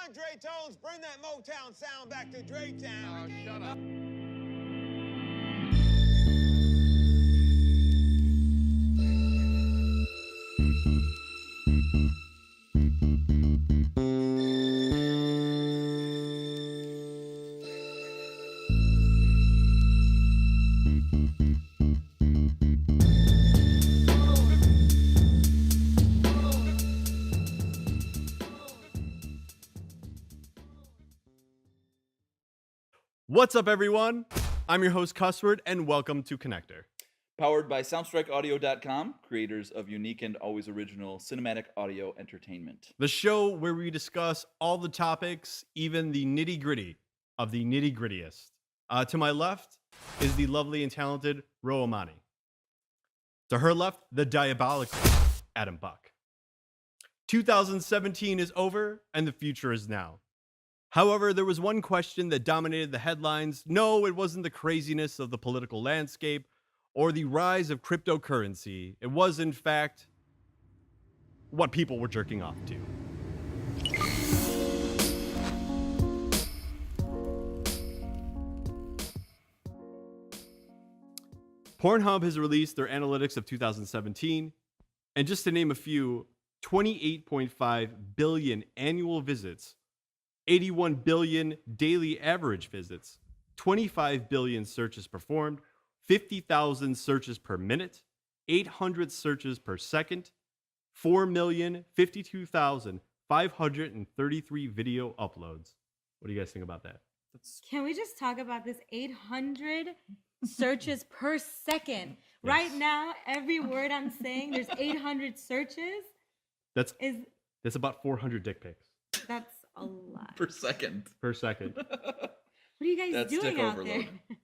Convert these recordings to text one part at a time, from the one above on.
on, Dre Tones. Bring that Motown sound back to Dre Town. Oh, shut up. What's up, everyone? I'm your host, Cussword, and welcome to Konnector. Powered by SoundstrikeAudio.com, creators of unique and always original cinematic audio entertainment. The show where we discuss all the topics, even the nitty-gritty of the nitty-grittiest. To my left is the lovely and talented Ro Amani. To her left, the diabolical Adam Buck. 2017 is over, and the future is now. However, there was one question that dominated the headlines. No, it wasn't the craziness of the political landscape or the rise of cryptocurrency. It was, in fact, what people were jerking off to. Pornhub has released their analytics of 2017, and just to name a few, 28.5 billion annual visits, 81 billion daily average visits, 25 billion searches performed, 50,000 searches per minute, 800 searches per second, 4,052,533 video uploads. What do you guys think about that? Can we just talk about this 800 searches per second? Yes. Right now, every word I'm saying, there's 800 searches. That's about 400 dick pics That's a lot. Per second. per second. What are you guys That's doing dick out overload. there?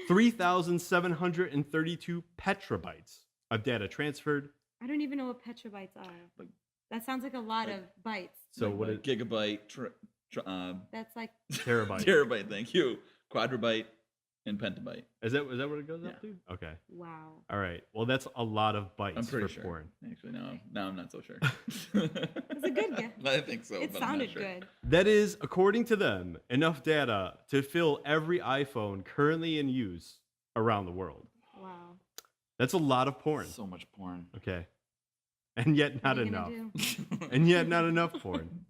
3,732 petabytes of data transferred. I don't even know what petabytes are. Like- That sounds like a lot like- of bytes. So Like what is gigabyte, That's like terabyte? terabyte, thank you, quadrubyte, and pentabyte. Is that what it goes up Yeah. to? Okay. wow. All right. Well, that's a lot of bytes I'm pretty for sure. porn. Actually, now I'm not so sure. It's a good guess. I think so. It but I'm not sounded sure. good. That is, according to them, enough data to fill every iPhone currently in use around the world. Wow. That's a lot of porn. So much porn. Okay. And yet not What are you enough. gonna do? And yet not enough porn.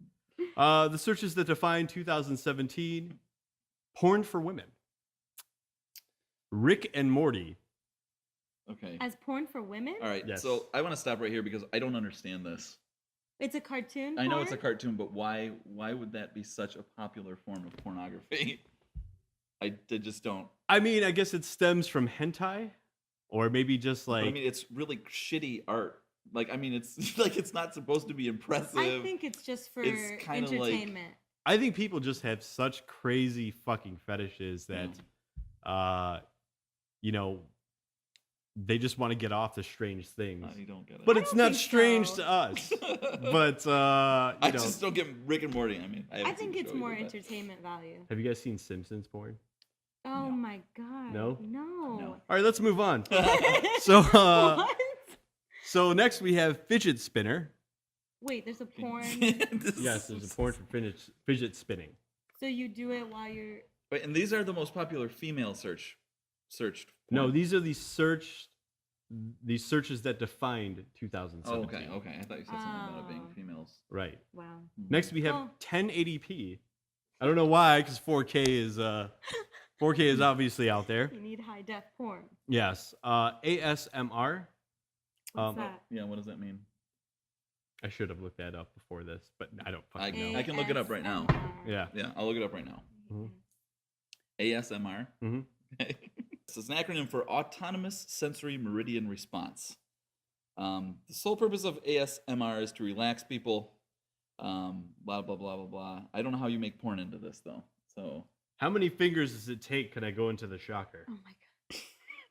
The searches that define 2017, porn for women. Rick and Morty. Okay. As porn for women? All right. Yes. So I want to stop right here because I don't understand this. It's a cartoon. I know it's a porn? cartoon, but why would that be such a popular form of pornography? I just don't. I mean, I guess it stems from hentai, or maybe just But like I mean, it's really shitty art. Like, I mean, it's like it's not supposed to be impressive. I think it's just for It's kinda like- entertainment. I think people just have such crazy fucking fetishes that, you know, they just want to get off to strange things. You don't get it. But I it's don't not think strange so. to us. But I you know, just don't get Rick and Morty. I mean, I haven't think seen the it's show more either, but- entertainment value. have you guys seen Simpsons porn? Oh No. my god. No? No. No. All right, let's move on. So, What? so next we have fidget spinner. Wait, there's a porn. Yes, there's a porn for fidget spinning. So you do it while you're. Wait, and these are the most popular female searched. No, porn. these are the searches that defined 2017. Oh, okay. I thought you said something about it being Oh. females. Right. Wow. Next we have Oh. 1080p. I don't know why, because 4K is obviously out there. You need high def porn. Yes. ASMR. What's that? Yeah, what does that mean? I should have looked that up before this, but I don't I fucking know. I can look it up right now. ASMR. Yeah. Yeah, I'll look it up right now. Mhm. ASMR. Mhm. This is an acronym for Autonomous Sensory Meridian Response. The sole purpose of ASMR is to relax people. Blah blah blah blah blah. I don't know how you make porn into this though. So How many fingers does it take? Can I go into the shocker? Oh my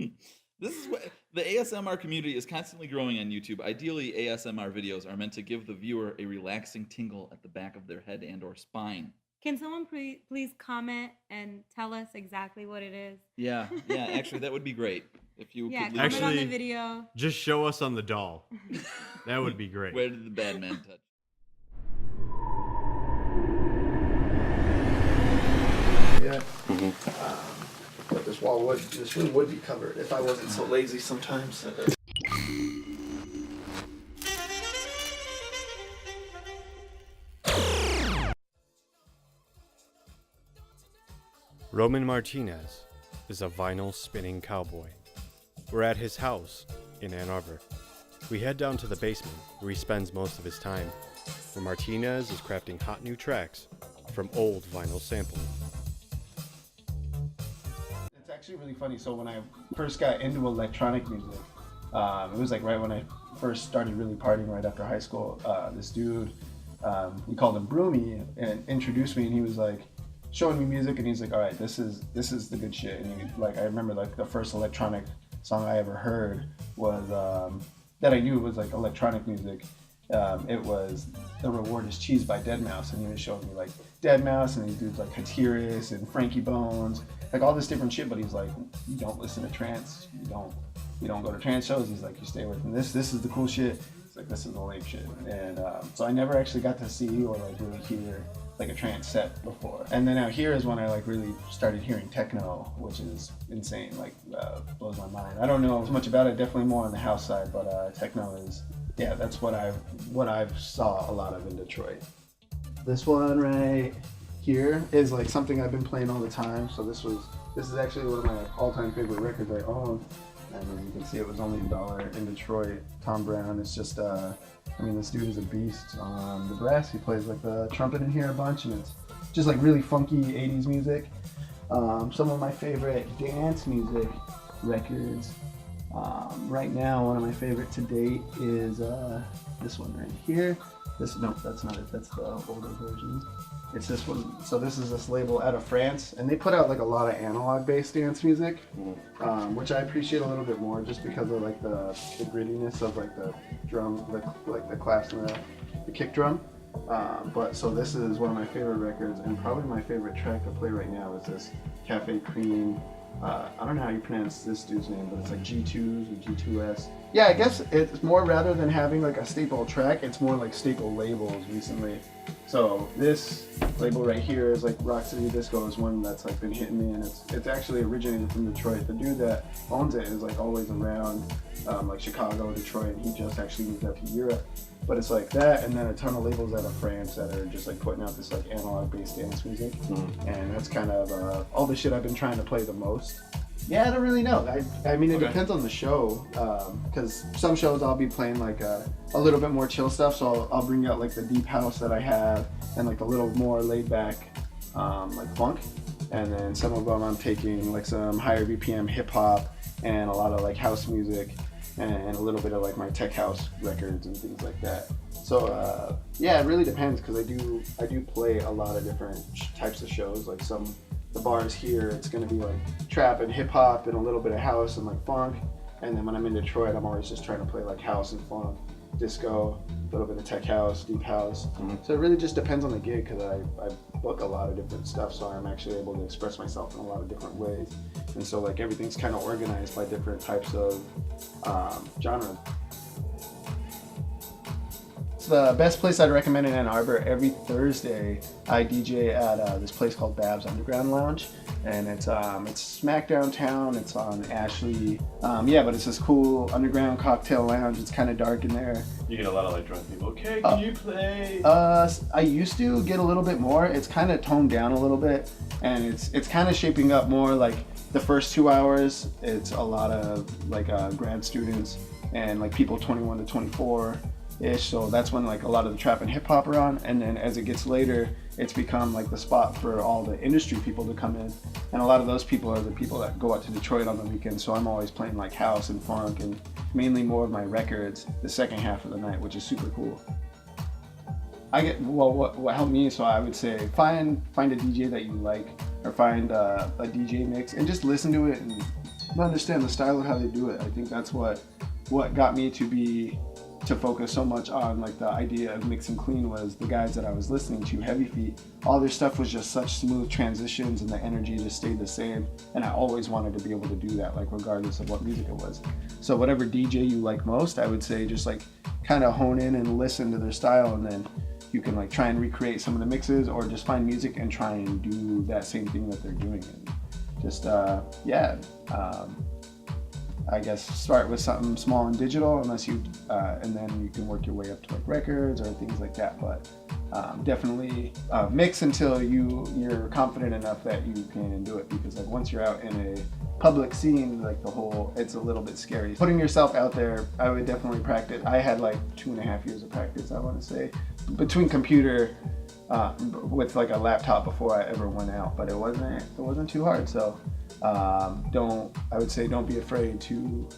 god. this is what the ASMR community is constantly growing on YouTube. Ideally, ASMR videos are meant to give the viewer a relaxing tingle at the back of their head and or spine. Can someone please comment and tell us exactly what it is? Yeah, actually, that would be great if you Yeah, could. comment leave on the Actually- video. Just show us on the doll. That would be great. Where did the bad man touch? would, this room would be covered if I wasn't so lazy sometimes. Roman Martinez is a vinyl spinning cowboy. We're at his house in Ann Arbor. We head down to the basement where he spends most of his time, where Martinez is crafting hot new tracks from old vinyl sampling. It's actually really funny. So when I first got into electronic music, it was like right when I first started really partying right after high school. This dude, we called him Broomy, and introduced me, and he was like showing me music, and he's like, all right, this is the good shit. And he, like, I remember like the first electronic song I ever heard was that I knew was like electronic music. It was The Reward is Cheese by Deadmau5, and he was showing me like Deadmau5 and these dudes like Hatiris and Frankie Bones, like all this different shit. But he's like, you don't listen to trance, you don't go to trance shows. He's like, you stay away from this. This is the cool shit. It's like, this is the lame shit. And so I never actually got to see or like really hear like a trance set before. And then out here is when I like really started hearing techno, which is insane, like blows my mind. I don't know as much about it, definitely more on the house side, but techno is, yeah, that's what I've saw a lot of in Detroit. This one right here is like something I've been playing all the time. So this is actually one of my all-time favorite records I own. And then you can see it was only $1 in Detroit. Tom Brown is just, I mean, this dude is a beast on the brass. He plays like the trumpet in here a bunch, and it's just like really funky 80s music. Some of my favorite dance music records. Right now, one of my favorite to date is this one right here. No, that's not it. That's the older version. It's this one. So this is this label out of France, and they put out like a lot of analog-based dance music, which I appreciate a little bit more, just because of like the grittiness of like the drum, like the claps and the kick drum. But so this is one of my favorite records, and probably my favorite track to play right now is this Cafe Cream. I don't know how you pronounce this dude's name, but it's like G2s or G2S. Yeah, I guess it's more, rather than having like a staple track, it's more like staple labels recently. So this label right here is like Rock City Disco is one that's like been hitting me, and it's actually originated from Detroit. The dude that owns it is like always around like Chicago, Detroit, and he just actually moved up to Europe. But it's like that, and then a ton of labels out of France that are just like putting out this like analog-based dance music, and that's kind of all the shit I've been trying to play the most. Yeah, I don't really know. I mean, it depends on the show, because some shows I'll be playing like a little bit more chill stuff, so I'll bring out like the deep house that I have, and like a little more laid-back like funk, and then some of them I'm taking like some higher BPM hip-hop and a lot of like house music, and a little bit of like my tech house records and things like that. So yeah, it really depends, because I do play a lot of different types of shows. Like the bars here, it's gonna be like trap and hip hop and a little bit of house and like funk. And then when I'm in Detroit, I'm always just trying to play like house and funk, disco, a little bit of tech house, deep house. So it really just depends on the gig, because I book a lot of different stuff, so I'm actually able to express myself in a lot of different ways. And so like everything's kind of organized by different types of genre. It's the best place I'd recommend in Ann Arbor. Every Thursday I DJ at this place called Bab's Underground Lounge, and it's smack downtown. It's on Ashley. Yeah, but it's this cool underground cocktail lounge. It's kind of dark in there. You get a lot of like drunk people. Okay, can you play? I used to get a little bit more. It's kind of toned down a little bit, and it's kind of shaping up more like the first 2 hours. It's a lot of like grad students and like people 21 to 24. Ish, so that's when like a lot of the trap and hip hop are on, and then as it gets later, it's become like the spot for all the industry people to come in, and a lot of those people are the people that go out to Detroit on the weekends. So I'm always playing like house and funk, and mainly more of my records the second half of the night, which is super cool. What helped me, so I would say find a DJ that you like, or find a DJ mix and just listen to it and understand the style of how they do it. I think that's what got me to focus so much on like the idea of mix and clean, was the guys that I was listening to, Heavy Feet. All their stuff was just such smooth transitions, and the energy just stayed the same, and I always wanted to be able to do that, like regardless of what music it was. So whatever DJ you like most, I would say just like kind of hone in and listen to their style, and then you can like try and recreate some of the mixes, or just find music and try and do that same thing that they're doing, and just I guess start with something small and digital, unless you, and then you can work your way up to like records or things like that. But definitely mix until you're confident enough that you can do it. Because like once you're out in a public scene, like it's a little bit scary. Putting yourself out there, I would definitely practice. I had like 2.5 years of practice, I want to say, between computer with like a laptop before I ever went out. But it wasn't too hard. So. I would say don't be afraid to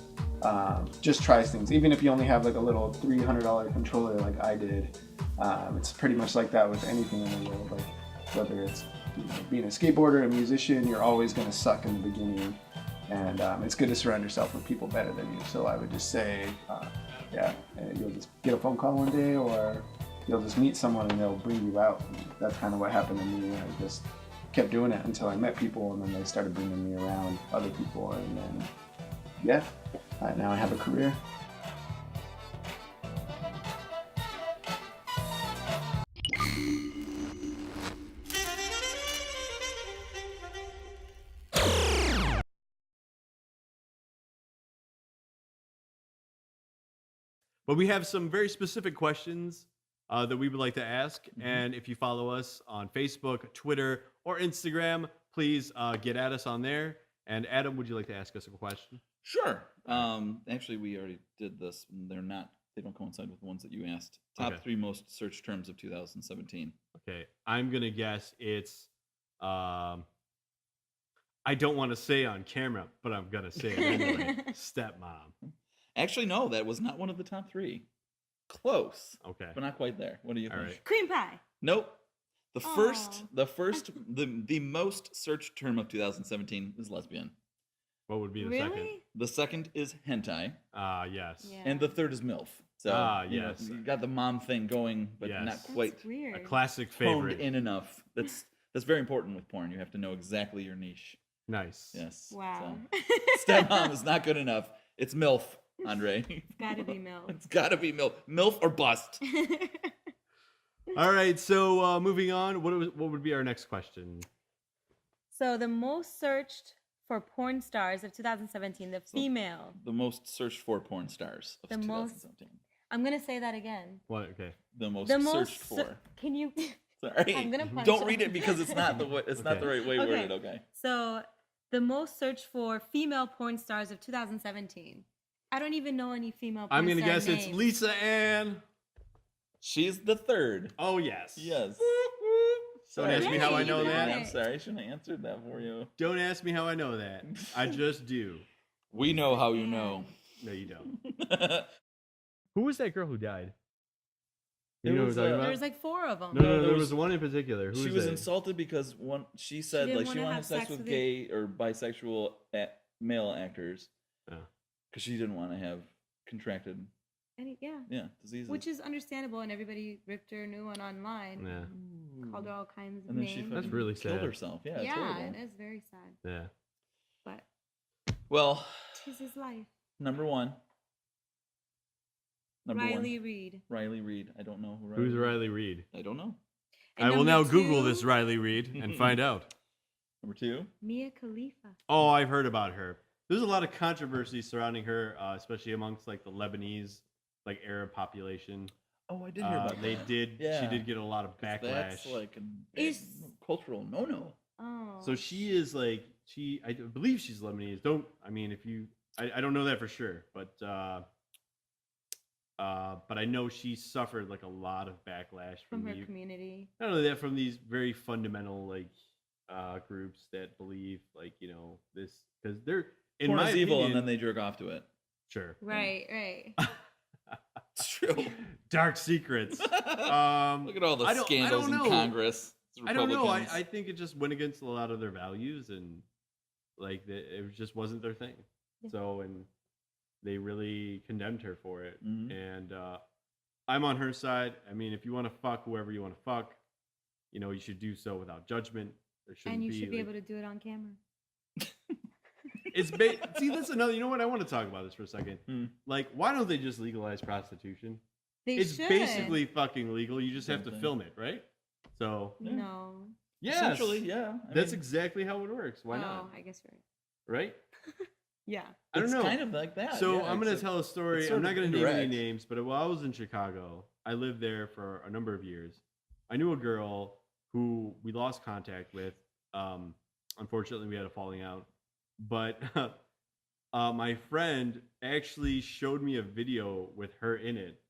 just try things. Even if you only have like a little $300 controller like I did, it's pretty much like that with anything in the world. Like whether it's being a skateboarder, a musician, you're always going to suck in the beginning. And it's good to surround yourself with people better than you. So I would just say, you'll just get a phone call one day, or you'll just meet someone and they'll bring you out. And that's kind of what happened to me. I just kept doing it until I met people, and then they started bringing me around other people, and then now I have a career. But we have some very specific questions that we would like to ask. And if you follow us on Facebook, Twitter, or Instagram, please get at us on there. And Adam, would you like to ask us a question? Sure. Actually, we already did this. They don't coincide with the ones that you asked. Top 3 most searched terms of 2017. Okay. I'm going to guess it's, I don't want to say on camera, but I'm going to say it anyway. Stepmom. Actually, no, that was not one of the top 3. Close. Okay. But not quite there. What do you think? Right. Cream pie. Nope. The most searched term of 2017 is lesbian. What would be the Really? second? The second is hentai. Yes. Yeah. And the third is MILF. So, yes. You got the mom thing going, but Yes. not quite That's weird. A classic honed favorite. in enough. That's very important with porn. You have to know exactly your niche. Nice. Yes. Wow. So, stepmom is not good enough. It's MILF, Andre. It's gotta be milk. It's got to be MILF. MILF or bust. All right. So moving on, what would be our next question? So the most searched for porn stars of 2017, the female. The most searched for porn stars of The most- 2017. I'm gonna say that again. What? Okay. The most The most searched for. Can you? Sorry. I'm gonna punch Don't you. read it because it's not the way, not the right way Okay. worded. Okay. So the most searched for female porn stars of 2017. I don't even know any female. Porn I'm gonna star guess it's names. Lisa Ann. She's the third. Oh yes. Yes. Don't ask me how I know you got that. it. I'm sorry. I shouldn't have answered that for you. Don't ask me how I know that. I just do. We know how you know. No, you don't. Who was that girl who died? You There know was, what I'm talking about? There's like 4 of them. No, there there was- was one in particular. Who She was was that? insulted because she said didn't like she wanna wanted have to have sex sex with with gay or bisexual male actors Oh. because she didn't want to have contracted diseases. Which is understandable, and everybody ripped her a new one online. Yeah. Called her all kinds of and then she names. That's fucking really killed sad. herself. Yeah, it's yeah, horrible. it is very sad, Yeah. but Well, tis his life. number one. Riley Reid. Riley Reid. I don't know who Riley Who's Reid is. Riley Reid? I don't know. And I will now number Google 2, this Riley Reid and find out. Number 2. Mia Khalifa. Oh, I've heard about her. There's a lot of controversy surrounding her, especially amongst like the Lebanese, like Arab population. Oh, I did hear about They that. did. Yeah. She did get a lot of 'Cause backlash. That's like a big Is- cultural no-no. Oh. So she is like I believe she's Lebanese. I don't know that for sure, but I know she suffered like a lot of backlash from from her the, community. not only that, from these very fundamental like groups that believe like this, because they're in Porn my is evil, opinion, and then they jerk off to it. sure Right, right. It's true. dark secrets. Look at all the I don't scandals in know. Congress. I don't know. Republicans. I think it just went against a lot of their values, and like it just wasn't their thing. Yeah. So, and they really condemned her for it. Mhm. And I'm on her side. I mean, if you want to fuck whoever you want to fuck, you should do so without judgment. There shouldn't And you should be like, able to do it on camera. It's see, that's another. You know what? I want to talk about this for a second. Hmm. Like, why don't they just legalize prostitution? They It's should. basically fucking legal. You just have to Same thing. film it, right? So No. Yes. Essentially, yeah. That's exactly how it works. Why Oh, not? I guess you're right. Right? Yeah. I don't It's know. kind of like that. So yeah, I'm going to except tell a story. it's I'm sort not of going to name any indirect. names, but while I was in Chicago, I lived there for a number of years. I knew a girl who we lost contact with. Unfortunately, we had a falling out. But my friend actually showed me a video with her in it.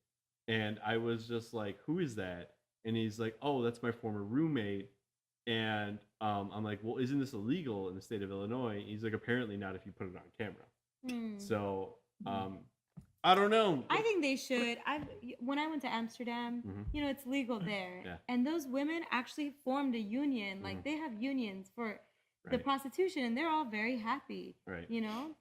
And I was just like, who is that? And he's like, oh, that's my former roommate. And I'm like, well, isn't this illegal in the state of Illinois? He's like, apparently not if you put it on camera. Hmm. So I don't know. I think they should. When I went to Amsterdam, Mhm. it's legal there, Yeah. and those women actually formed a union. Like they have unions for the Right. prostitution, and they're all very happy. Right.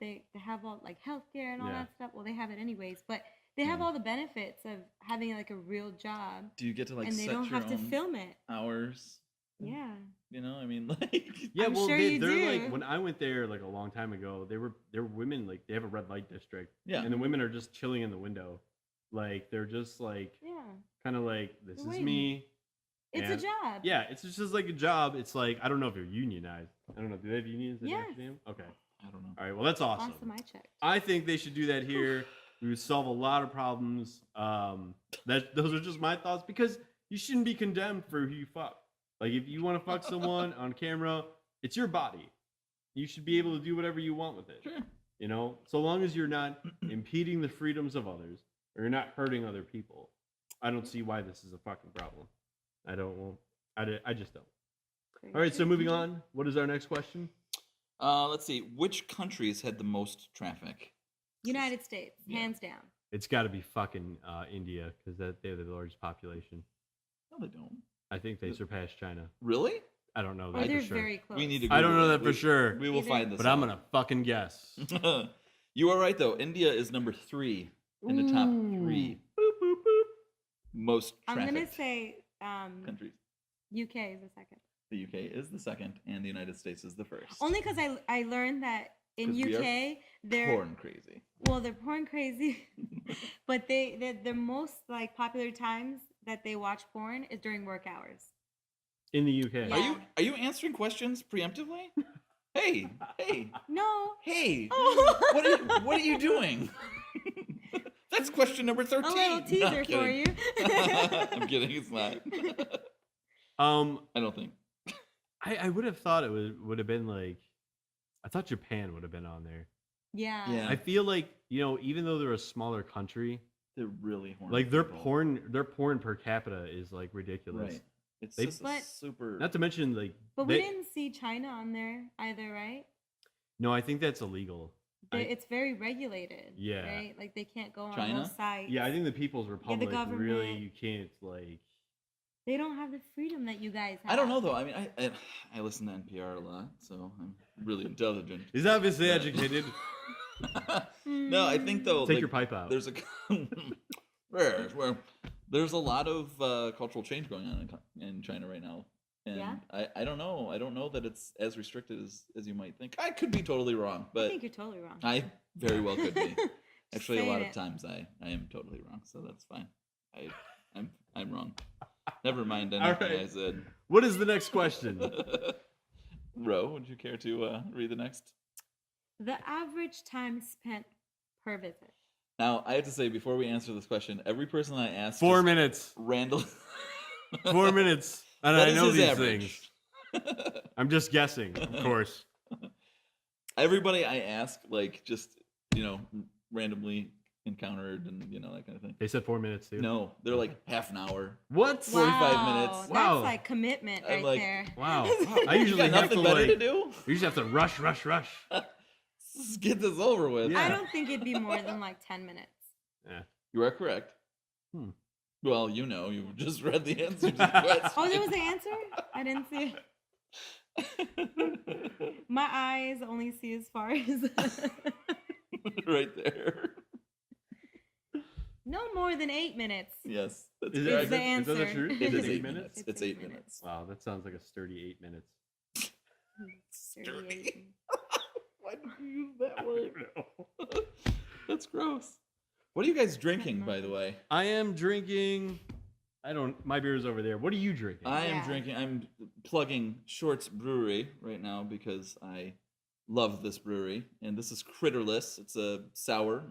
They have all like healthcare and all Yeah. that stuff. Well, they have it anyways, but they have all the benefits of having like a real job, Do you get to like and they set don't your have to own film it. hours? Yeah. I mean, like. Yeah, I'm well, sure they're you like do. when I went there like a long time ago, they're women like they have a red light district. Yeah. And the women are just chilling in the window, like they're just like Yeah. kind of like this They're is waiting. me. It's And- a job. Yeah, it's just like a job. It's like I don't know if they're unionized. I don't know. Do they have unions? in Yes. Amsterdam? Okay. I don't know. All right. Well, that's awesome. Awesome. I checked. I think they should do that here. We would solve a lot of problems. Those are just my thoughts because you shouldn't be condemned for who you fuck. Like if you want to fuck someone on camera, it's your body. You should be able to do whatever you want with it. Sure. So long as you're not impeding the freedoms of others or you're not hurting other people, I don't see why this is a fucking problem. I just don't. All right, so moving on. What is our next question? Let's see. Which countries had the most traffic? United States, Yeah. hands down. It's got to be fucking India because they have the largest population. No, they don't. I think they surpassed China. Really? I don't know Or that they're for sure. very close. We need to. I don't Google know it. that for sure, We will Either. find this. but I'm out. gonna fucking guess. You are right though. India is number 3 in the top 3 Boop, boop, boop. most I'm trafficked gonna say countries. UK is the second. The UK is the second, and the United States is the first. Only because I learned that in 'Cause we are UK they're porn crazy. well they're porn crazy, but the most like popular times that they watch porn is during work hours. In the UK. Yeah. Are you answering questions preemptively? Hey, No. hey! Oh. What are you doing? That's question number 13. A little No, teaser I'm for kidding. you. I'm kidding. It's not. I don't think. I would have thought it would have been like, I thought Japan would have been on there. Yeah. Yeah. I feel like even though they're a smaller country, They're really horny. like their people. porn per capita is like ridiculous. Right. It's They- just a But- super. Not to mention like, But we didn't see China on there either, right? no, I think that's illegal. It's very regulated. Yeah. Right? Like they can't go on China? those sites. Yeah, I think the People's Republic really government. you can't like. They don't have the freedom that you guys have. I don't know though. I mean, I listen to NPR a lot, so I'm really intelligent. He's obviously But- educated. No, I think though. Take like, your pipe out. There's a there's a lot of cultural change going on in China right now, and Yeah? I don't know. I don't know that it's as restricted as you might think. I could be totally wrong, I but think you're totally wrong. I very well could be. Just Actually, a saying lot of it. times I am totally wrong, so that's fine. I'm wrong. Never mind All anything right. I said. What is the next question? Ro, would you care to read the next? The average time spent per visit. Now, I have to say, before we answer this question, every person I asked 4 just minutes. randomly. 4 minutes. And That I is know his these average. things. I'm just guessing, of course. Everybody I ask, like, just, randomly encountered and, that kind of thing. They said 4 minutes too. No, they're like half an hour. What? 45 Wow, minutes. Wow. That's like commitment I'm right like- there. Wow. I You usually got have to nothing better to like. do? You usually have to rush. Let's get this over with. Yeah. I don't think it'd be more than like 10 minutes. Yeah. You are correct. Hmm. Well, you just read the answer to the question. Oh, there was the answer? I didn't see it. My eyes only see as far as. Right there. No more than 8 minutes. Yes. That's Is, correct. the is that the answer. truth? It Is is it 8 minutes. It's 8 minutes. Wow, that sounds like a sturdy 8 minutes. 38. Why did you use that word? That's gross. What are you guys drinking, by the way? I am drinking My beer is over there. What are you drinking? I'm plugging Shorts Brewery right now because I love this brewery. And this is Critterless. It's a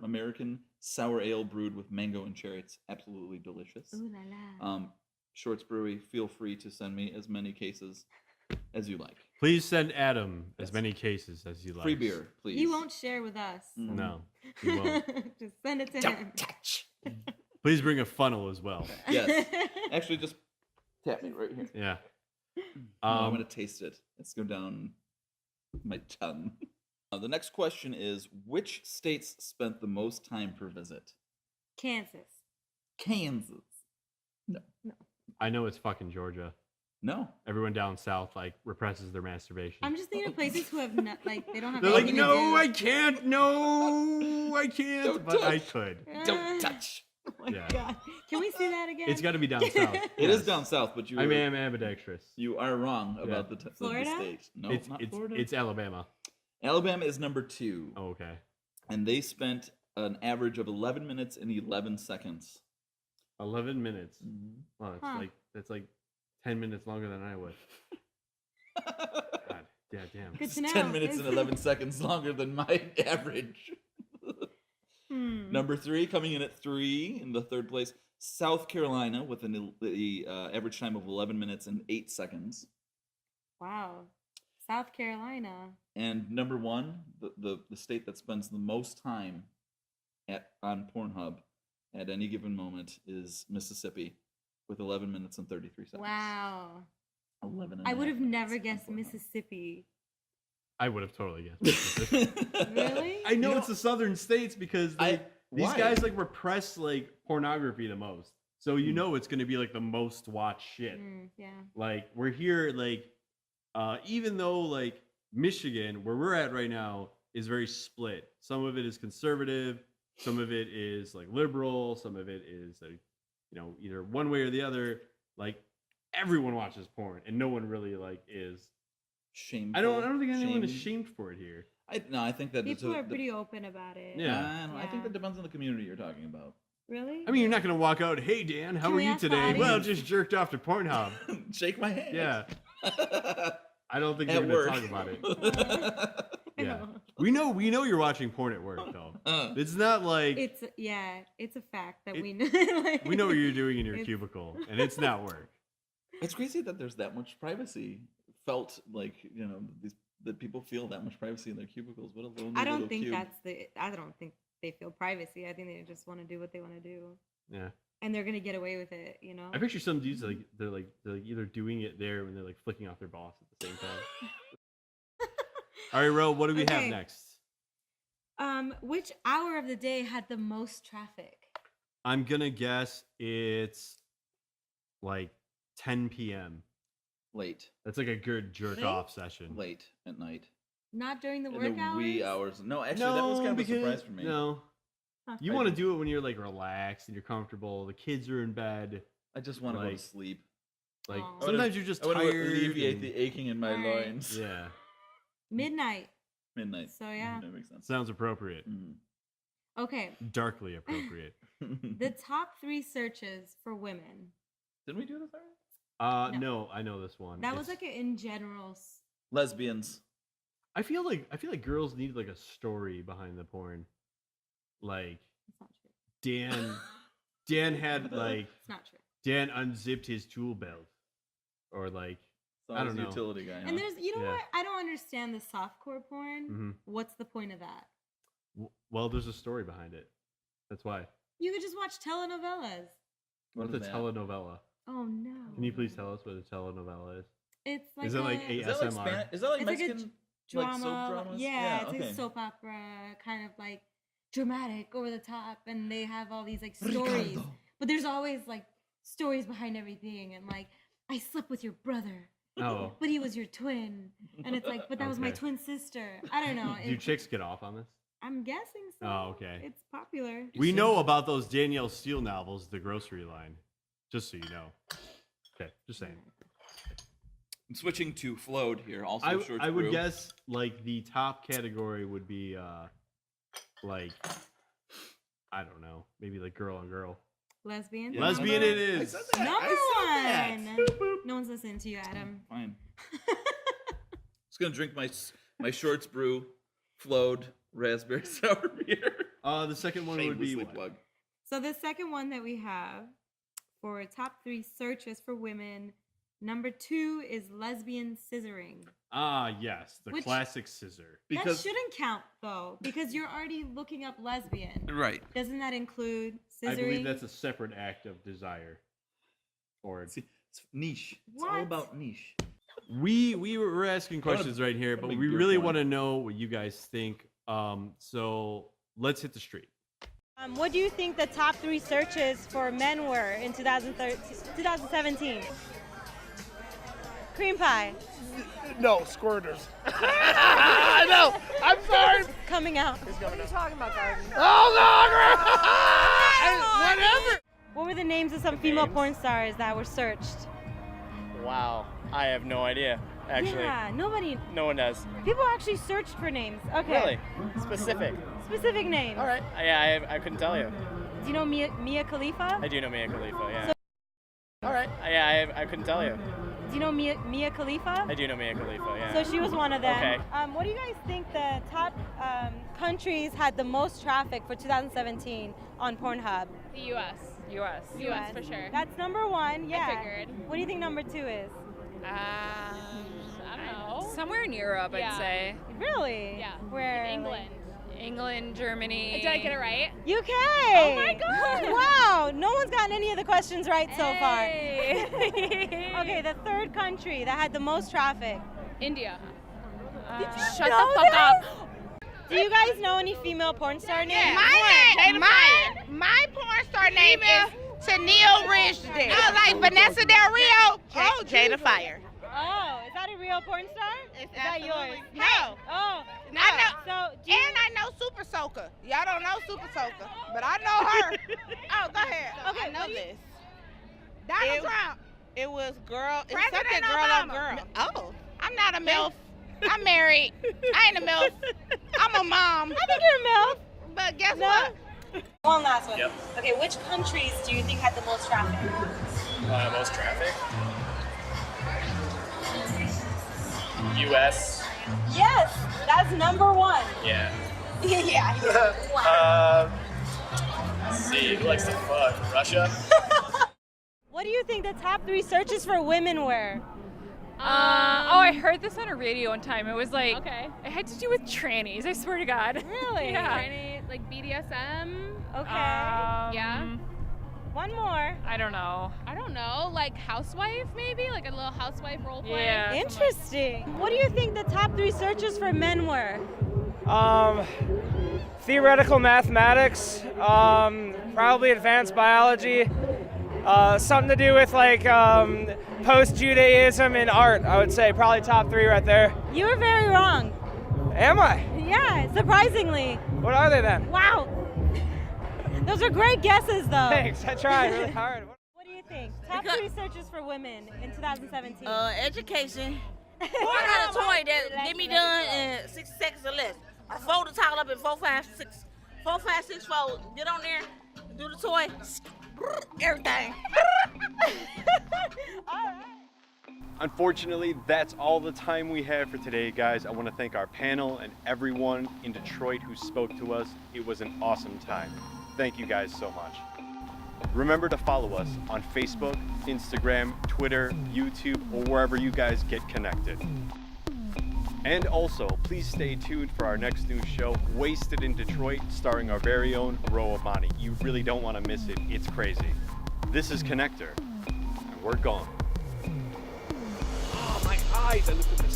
American sour ale brewed with mango and cherry. It's absolutely delicious. Ooh la la. Shorts Brewery, feel free to send me as many cases as you like. Please send Adam as many cases as you like. Free beer, please. He won't share with us. No, he won't. Just send it to Don't him. touch. Please bring a funnel as well. Yes. Actually, just tap me right here. Yeah. I'm going to taste it. Let's go down my tongue. The next question is, which states spent the most time per visit? Kansas. Kansas. I know it's fucking Georgia. No. Everyone down south like represses their masturbation. I'm just thinking of places who have not, like, they don't have They're like, anything to no, do. I can't. No, I can't. Don't but I touch. could. Don't touch. Oh my Yeah. God. Can we see that again? It's got to be down south. It is down south, but I'm ambidextrous. you are wrong about the Florida? state. No, it's not it's Florida. it's Alabama. Alabama is number 2, Oh, okay. and they spent an average of 11 minutes and 11 seconds. 11 minutes. Mm-hmm. Well, that's Huh. like 10 minutes longer than I would. God, yeah, damn. Good to know. 10 minutes and 11 seconds longer than my average. Number 3, coming in at 3 in the third place, South Carolina with the average time of 11 minutes and 8 seconds. Wow. South Carolina. And number 1, the state that spends the most time on Pornhub at any given moment is Mississippi with 11 minutes and 33 seconds. Wow. 11 and I a would half have never minutes on guessed Pornhub. Mississippi. I would have totally guessed. Really? I know You it's the southern states because these why? guys like repress like pornography the most. So you know it's going to be like the most watched shit. Yeah. Like we're here like even though like Michigan where we're at right now is very split. Some of it is conservative, some of it is like liberal, some of it is like either one way or the other. Like everyone watches porn and no one really like is Shameful. I don't think anyone is Shamed. shamed for it here. I think that People are pretty open about it. Yeah. I think that depends on the community you're talking about. Really? I mean, you're not going to walk out, "Hey Dan, how Can are we you ask the today?" Well, audience? just jerked off to Pornhub. Shake my hand. Yeah. I don't think At you're work. going to talk about it. Yeah. We know you're watching porn at work though. It's not like It's a fact that we know. Like, we know what you're doing in your it's- cubicle and it's not work. It's crazy that there's that much privacy felt like that people feel that much privacy in their cubicles. What a lonely I don't little think cube. I don't think they feel privacy. I think they just want to do what they want to do, Yeah. and they're gonna get away with it. I picture some dudes like they're either doing it there when they're like flicking off their boss at the same time. All right, Ro, what do we have Okay. next? Which hour of the day had the most traffic? I'm gonna guess it's like 10 p.m. Late That's like a good jerk Late? off session. late at night. Not during the In work the hours. wee hours. No, actually, that was kind of a surprise for me. No, Huh. you want to do it when you're like relaxed and you're comfortable. The kids are in bed. I just want to go to Like- sleep. Like Aw. sometimes you're just I want tired. to alleviate and- the aching in my Alright. loins. Yeah, Midnight. Midnight. So yeah. That makes sense. sounds appropriate. Mhm. Okay. Darkly appropriate. The top 3 searches for women. Didn't we do this already? No, I know this one. That was It's- like an in general. Lesbians. I feel like girls need like a story behind the porn. Like It's not true. Dan had like It's not true. Dan unzipped his tool belt, or like So I was don't the know. utility guy. And huh? there's, you know Yeah. what? I don't understand the softcore porn. Mhm. What's the point of that? Well, there's a story behind it. That's why. You could just watch telenovelas. What What's a is that? telenovela? Oh no. Can you please tell us what a telenovela is? It's like Is it like a Is that like ASMR? Spanish? Is that like It's like a Mexican? drama. like soap dramas? Yeah, it's okay. like a soap opera, kind of like dramatic, over the top, and they have all these like stories. Ricardo. But there's always like stories behind everything, and like I slept with your brother, Oh, but he was your twin, and it's like, but that was my Okay. twin sister. I don't know. do chicks get off on this? I'm guessing so. Oh, okay. It's popular. We know about those Danielle Steele novels, The Grocery Line. Just so you know. Okay, just saying. I'm switching to Flowed here. Also, I Shorts would Brew. guess like the top category would be like I don't know, maybe like girl on girl. Lesbian. Yeah. Lesbian it is. I said that. Number I said that. one. No one's listening to you, Adam. Fine. Just gonna drink my Shorts Brew flowed raspberry sour beer. The second one would be Shamelessly what? plugged. So the second one that we have for top 3 searches for women, number 2 is lesbian scissoring. Ah, yes, the Which- classic scissor. That Because shouldn't count though, because you're already looking up lesbian. right. Doesn't that include scissoring? I believe that's a separate act of desire. Or See, it's niche. It's all What? about niche. we were asking questions right here, but big we beer really point. want to know what you guys think. So let's hit the street. What do you think the top 3 searches for men were in 2017? Cream pie. No, squirters. No, I'm sorry. Coming out. Whatever. What were the names of some female porn stars that were searched? Wow, I have no idea. Actually, Yeah, nobody. no one does. People actually searched for names. Okay. Really, specific. Specific names. All right. Yeah, I couldn't tell you. Do you know Mia Khalifa? I do know Mia Khalifa. Yeah. All right. Yeah, I couldn't tell you. Do you know Mia Khalifa? I do know Mia Khalifa. Yeah. So she was one of them. Okay. What do you guys think the top countries had the most traffic for 2017 on Pornhub? The U.S. U.S. for sure. That's number 1. Yeah. figured. What do you think number 2 is? I don't know. Somewhere in Europe, Yeah. I'd say. Really? Yeah. Where? Like England. England, Germany. Did I get it right? UK. Oh my God. Wow. No one's gotten any of the questions right so far. Hey. Okay, the third country that had the most traffic. India. Shut know the fuck that? up. Do you guys know any female porn star names? My porn star name is Tennille Ridgedale. Like Vanessa Del Rio. Jada Fire. Oh, is that a real porn star? Is that yours? No. Oh, No. I know. So, do you, And I know Super Soaker. Y'all don't know Super Soaker, but I know her. Oh, go ahead. Okay, I know what do you- this. Donald Trump. It was girl. It's President something girl on Obama. girl. Oh. I'm not a MILF. I'm married. I ain't a MILF. I'm a mom. I think you're a MILF. But guess No? what? One last one. Yep. Okay, which countries do you think had the most traffic? Most traffic. U.S. Yes, that's number 1. Yeah. yeah. Let's see. Who likes to fuck? Russia. What do you think the top 3 searches for women were? I heard this on a radio one time. It was like, Okay. it had to do with trannies, I swear to God. Really? Yeah. Tranny, like BDSM. Okay. Yeah. One more. I don't know. I don't know. Like housewife, maybe? Like a little housewife role play. Yeah. Interesting. What do you think the top 3 searches for men were? Theoretical mathematics. Probably advanced biology. Something to do with like post-Judaism and art. I would say probably top 3 right there. You were very wrong. Am I? Yeah, surprisingly. What are they then? Wow. Those are great guesses, though. Thanks. I tried really hard. What do you think? Top 3 searches for women in 2017. Education. What kind of toy that get me done in 60 seconds or less? I fold the towel up in 4, 5, 6 fold. Get on there, do the toy, everything. All right. Unfortunately, that's all the time we have for today, guys. I want to thank our panel and everyone in Detroit who spoke to us. It was an awesome time. Thank you guys so much. Remember to follow us on Facebook, Instagram, Twitter, YouTube, or wherever you guys get connected. And also, please stay tuned for our next news show, Wasted in Detroit, starring our very own Ro Amani. You really don't want to miss it. It's crazy. This is Konnector, and we're gone. Oh, my eyes, I looked at the